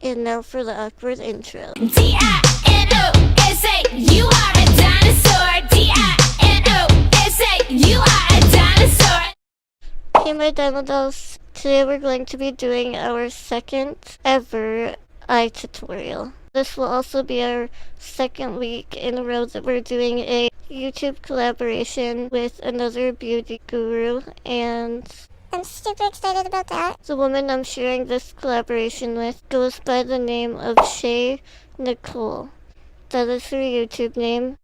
And now for the awkward intro. D-I-N-O-S-A, you are a dinosaur. D-I-N-O-S-A, you are a dinosaur. Hey my Dino Dolls, today we're going to be doing our second ever eye tutorial. This will also be our second week in a row that we're doing a YouTube collaboration with another beauty guru, and I'm super excited about that. the woman I'm sharing this collaboration with goes by the name of Shae Nicole. That is her YouTube name.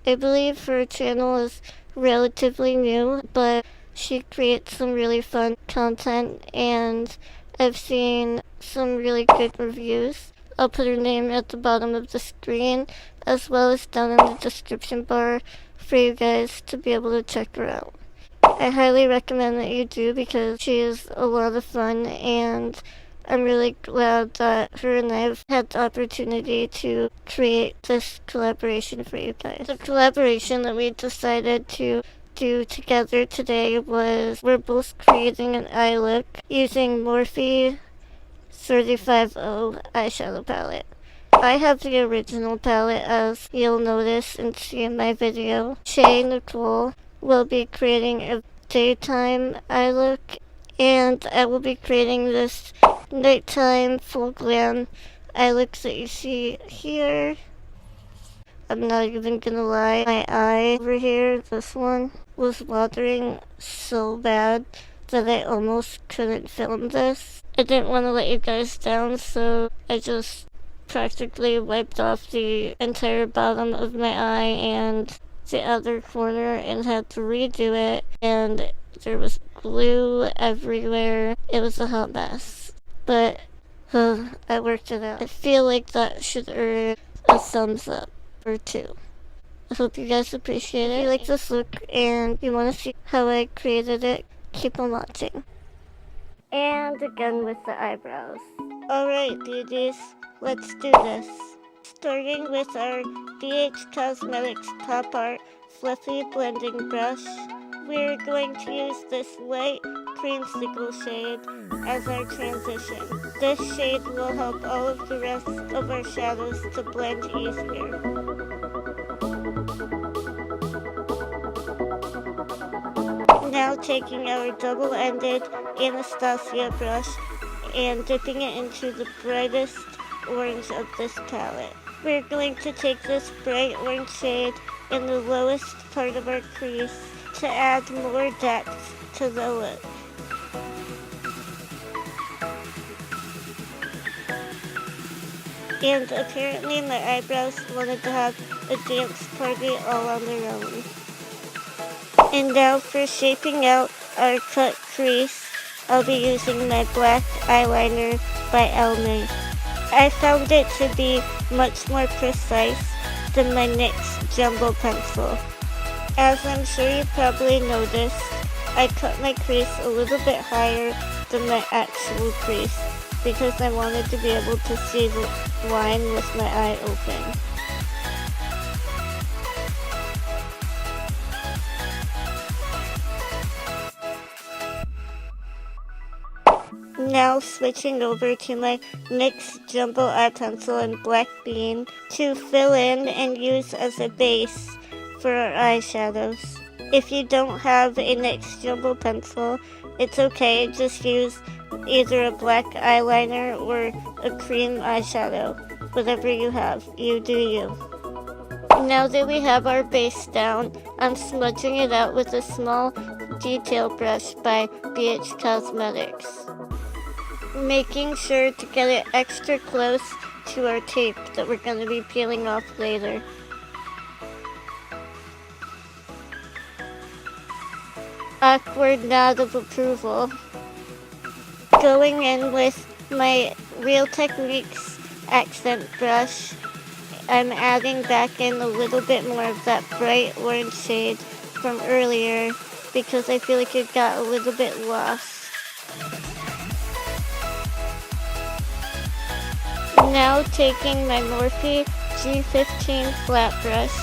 I believe her channel is relatively new, but she creates some really fun content, and I've seen some really good reviews. I'll put her name at the bottom of the screen, as well as down in the description bar for you guys to be able to check her out. I highly recommend that you do, because she is a lot of fun, and I'm really glad that her and I have had the opportunity to create this collaboration for you guys. The collaboration that we decided to do together today was we're both creating an eye look using Morphe 35O eyeshadow palette. I have the original palette, as you'll notice and see in my video. Shae Nicole will be creating a daytime eye look, and I will be creating this nighttime full glam eye look that you see here. I'm not even gonna lie, my eye over here, this one, was watering so bad that I almost couldn't film this. I didn't want to let you guys down, so I just practically wiped off the entire bottom of my eye and the other corner and had to redo it, and there was glue everywhere. It was a hot mess, but I worked it out. I feel like that should earn a thumbs up or two. I hope you guys appreciate it. If you like this look and you want to see how I created it, keep on watching. And again with the eyebrows. Alright beauties, let's do this. Starting with our BH Cosmetics Pop Art Fluffy Blending Brush, we're going to use this light creamsicle shade as our transition. This shade will help all of the rest of our shadows to blend easier. Now taking our double-ended Anastasia brush and dipping it into the brightest orange of this palette. We're going to take this bright orange shade in the lowest part of our crease to add more depth to the look. And apparently my eyebrows wanted to have a dance party all on their own. And now for shaping out our cut crease, I'll be using my black eyeliner by Elme. I found it to be much more precise than my NYX Jumbo Pencil. As I'm sure you probably noticed, I cut my crease a little bit higher than my actual crease because I wanted to be able to see the line with my eye open. Now switching over to my NYX Jumbo Eye Pencil in Black Bean to fill in and use as a base for our eyeshadows. If you don't have a NYX Jumbo Pencil, it's okay, just use either a black eyeliner or a cream eyeshadow. Whatever you have, you do you. Now that we have our base down, I'm smudging it out with a small detail brush by BH Cosmetics, making sure to get it extra close to our tape that we're going to be peeling off later. Awkward nod of approval. Going in with my Real Techniques accent brush, I'm adding back in a little bit more of that bright orange shade from earlier because I feel like it got a little bit lost. Now taking my Morphe G15 flat brush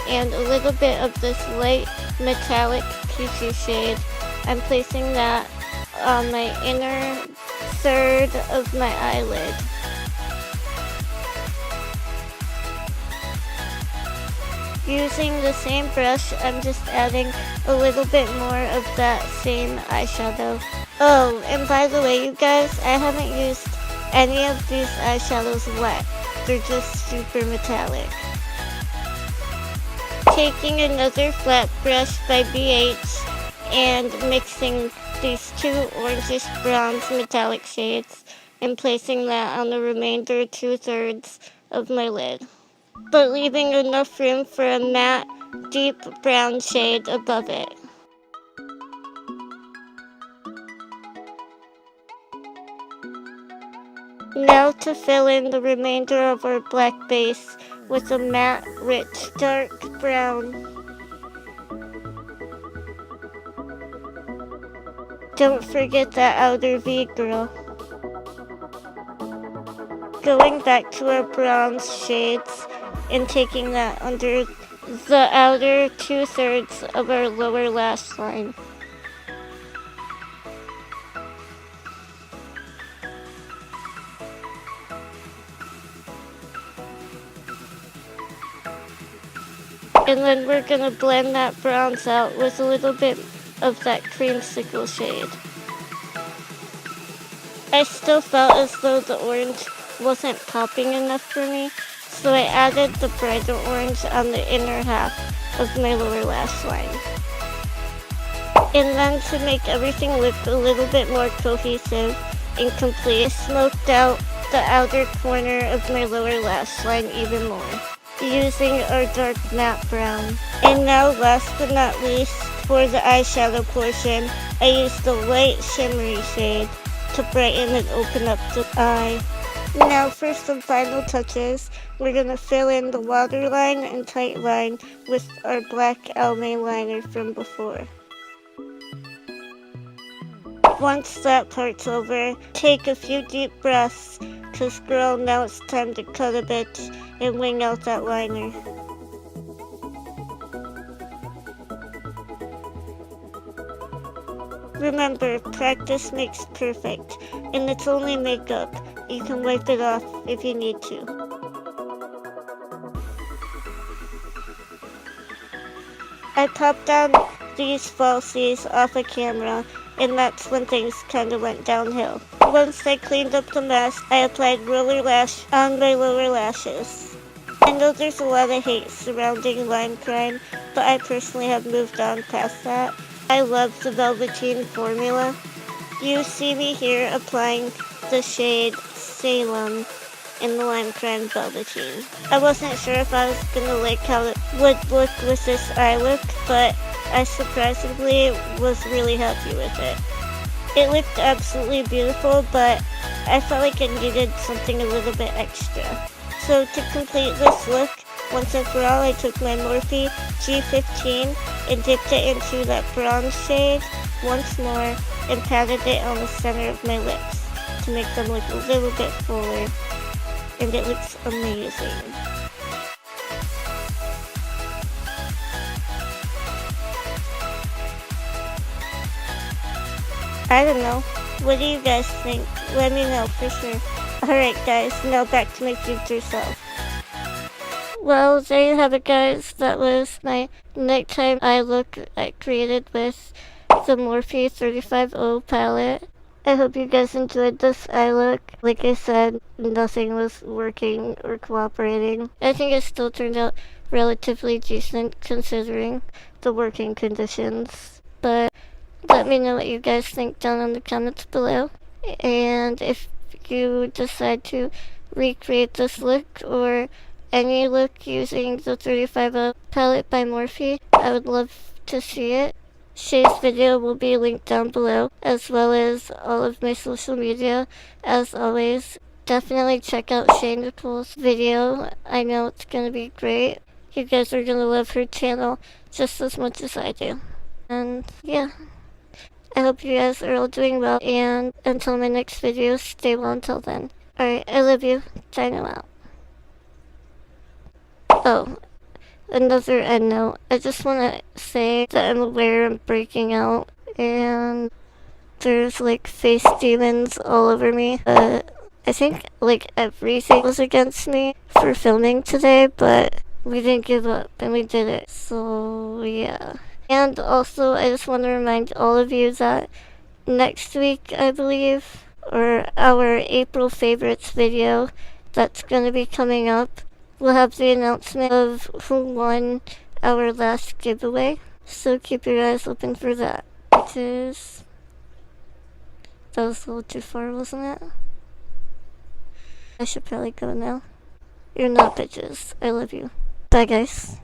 and a little bit of this light metallic peachy shade, I'm placing that on my inner third of my eyelid. Using the same brush, I'm just adding a little bit more of that same eyeshadow. Oh, and by the way, you guys, I haven't used any of these eyeshadows wet. They're just super metallic. Taking another flat brush by BH and mixing these two orangish bronze metallic shades and placing that on the remainder 2/3 of my lid, but leaving enough room for a matte, deep brown shade above it. Now to fill in the remainder of our black base with a matte, rich, dark brown. Don't forget that outer V, girl. Going back to our bronze shades and taking that under the outer 2/3 of our lower lash line. And then we're gonna blend that bronze out with a little bit of that creamsicle shade. I still felt as though the orange wasn't popping enough for me, so I added the brighter orange on the inner half of my lower lash line. And then to make everything look a little bit more cohesive and complete, I smoked out the outer corner of my lower lash line even more, using our dark matte brown. And now last but not least, for the eyeshadow portion, I used the light shimmery shade to brighten and open up the eye. Now for some final touches, we're going to fill in the waterline and tight line with our black Almay liner from before. Once that part's over, take a few deep breaths, cause girl, now it's time to cut a bit and wing out that liner. Remember, practice makes perfect, and it's only makeup. You can wipe it off if you need to. I popped down these falsies off a camera, and that's when things kinda went downhill. Once I cleaned up the mess, I applied roller lash on my lower lashes. I know there's a lot of hate surrounding line crime, but I personally have moved on past that. I love the Velveteen formula. You see me here applying the shade Salem in the Lime Crime Velveteen. I wasn't sure if I was gonna like how it would look with this eye look, but I surprisingly was really happy with it. It looked absolutely beautiful, but I felt like it needed something a little bit extra. So to complete this look, once and for all, I took my Morphe G15 and dipped it into that bronze shade once more and patted it on the center of my lips to make them look a little bit fuller, and it looks amazing. I don't know. What do you guys think? Let me know for sure. Alright guys, now back to my future self. Well, there you have it guys. That was my nighttime eye look I created with the Morphe 35O palette. I hope you guys enjoyed this eye look. Like I said, nothing was working or cooperating. I think it still turned out relatively decent considering the working conditions. But let me know what you guys think down in the comments below. And if you decide to recreate this look or any look using the 35O palette by Morphe, I would love to see it. Shae's video will be linked down below, as well as all of my social media. As always, definitely check out Shae Nicole's video. I know it's gonna be great. You guys are gonna love her channel just as much as I do. And yeah, I hope you guys are all doing well, and until my next video, stay well until then. Alright, I love you. Dino out. Oh, another end note. I just want to say that I'm aware I'm breaking out, and there's like face demons all over me. I think like everything was against me for filming today, but we didn't give up and we did it. So yeah. And also, I just want to remind all of you that next week, I believe, or our April favorites video that's going to be coming up, we'll have the announcement of who won our last giveaway. So keep your eyes open for that. Because that was a little too far, wasn't it? I should probably go now. You're not bitches. I love you. Bye, guys.